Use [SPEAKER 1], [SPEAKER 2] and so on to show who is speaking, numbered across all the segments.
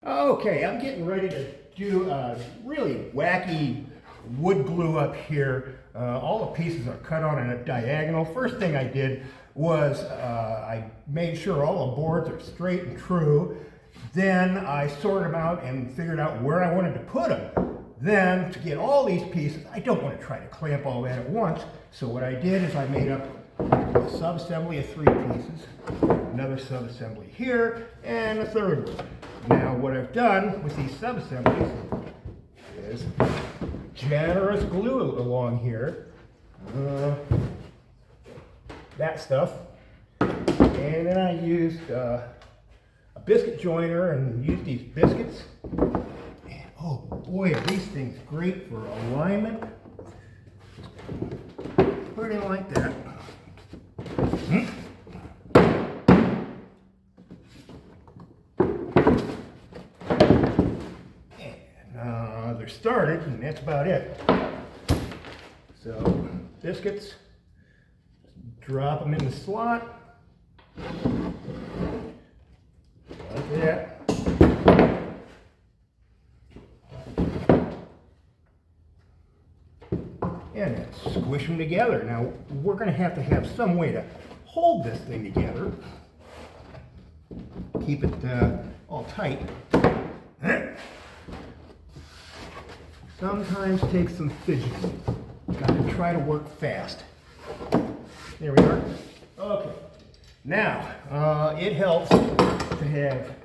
[SPEAKER 1] Okay, I'm getting ready to do a really wacky wood glue up here. All the pieces are cut on a diagonal. First thing I did was I made sure all the boards are straight and true. Then I sorted them out and figured out where I wanted to put them. Then to get all these pieces, I don't want to try to clamp all that at once. So what I did is I made up a sub-assembly of 3 pieces, another sub-assembly here, and a third one. Now what I've done with these sub-assemblies is generous glue along here, that stuff, and then I used a biscuit joiner and used these biscuits. And oh boy, are these things great for alignment. Put it in like that. And they're started, and that's about it. So biscuits, drop them in the slot like that. And then squish them together. Now we're going to have some way to hold this thing together. Keep it all tight. Sometimes takes some fidgeting. Got to try to work fast. There we are. Okay. Now it helps to have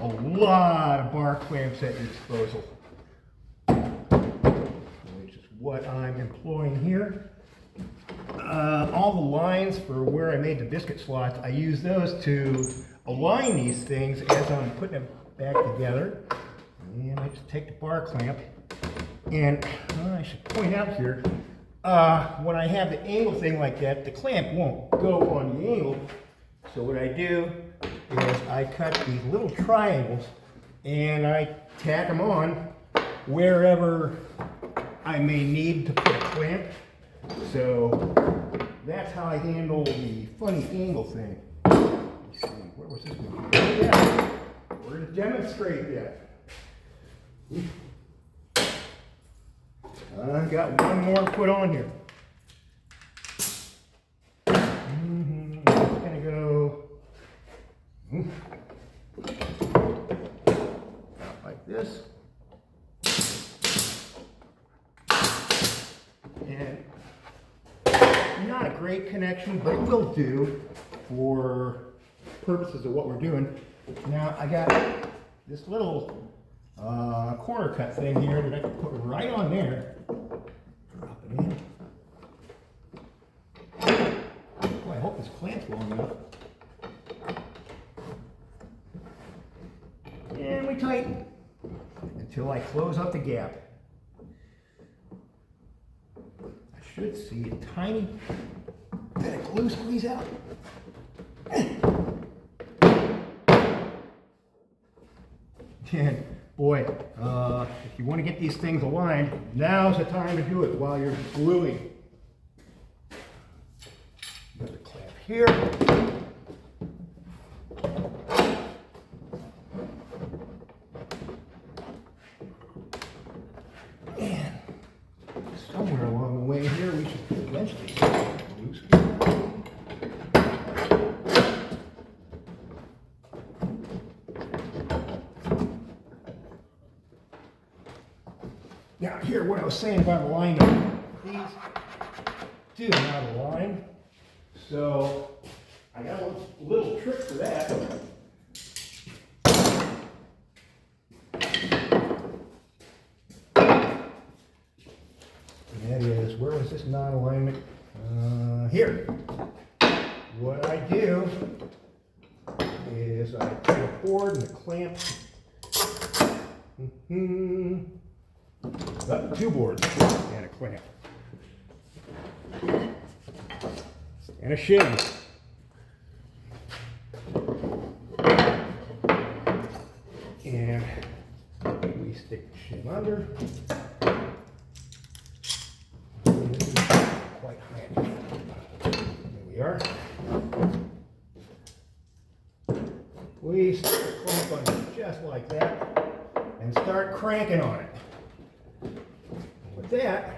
[SPEAKER 1] a lot of bar clamps at your disposal, which is what I'm employing here. All the lines for where I made the biscuit slots, I use those to align these things as I'm putting them back together. And I just take the bar clamp, and I should point out here, when I have the angle thing like that, the clamp won't go on the angle. So what I do is I cut these little triangles and I tack them on wherever I may need to put a clamp. So that's how I handle the funny angle thing. Let's see, where was this one? Yeah, we're going to demonstrate that. I've got one more to put on here. It's going to go out like this. And not a great connection, but it will do for purposes of what we're doing. Now I got this little corner cut thing here that I can put right on there. Drop it in. Boy, I hope this clamp's long enough. And we tighten until I close up the gap. I should see a tiny bit of glue squeeze out. And boy, if you want to get these things aligned, now's the time to do it while you're gluing. Got the clamp here. And somewhere along the way here, we should eventually get glue squeeze. Now here, what I was saying about alignment, these do not align, so I got a little trick for that. And that is, where was this non-alignment? Here. What I do is I put a board and a clamp. 2 boards and a clamp and a shim. And we stick the shim under. Quite handy. There we are. We stick the clamp on just like like that and start cranking on it. With that,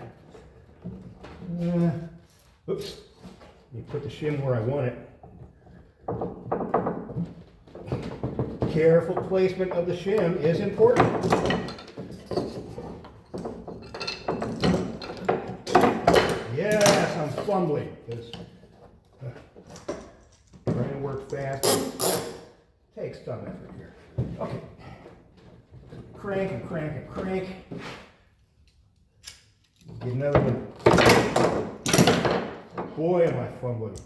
[SPEAKER 1] oops, let me put the shim where I want it. Careful placement of the shim is important. Yes, I'm fumbling because trying to work fast takes some effort here. Okay. Crank and crank and crank. Get another one. Boy, am I fumbling.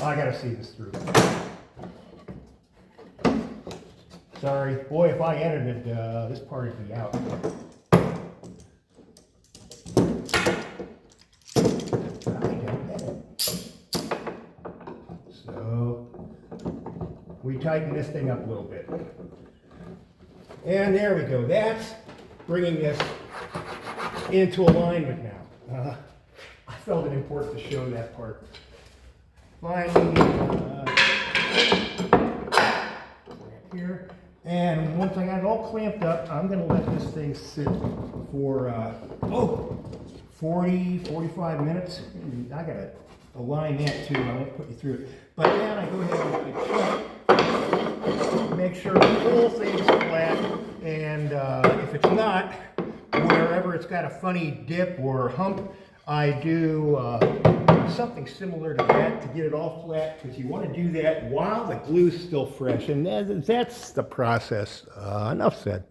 [SPEAKER 1] I gotta see this through. Sorry. Boy, if I edited, this part would be out. We tighten this thing up a little bit. And there we go. That's bringing this into alignment now. I felt it important to show that part. Finally, here. And once I got it all clamped up, I'm going to let this thing sit for 40, 45 minutes. I got to align that too. I won't put you through it. But then I go ahead and make sure the whole thing's flat, and if it's not, wherever it's got a funny dip or hump, I do something similar to that to get it all flat, because you want to do that while the glue's still fresh, and that's the process. Enough said.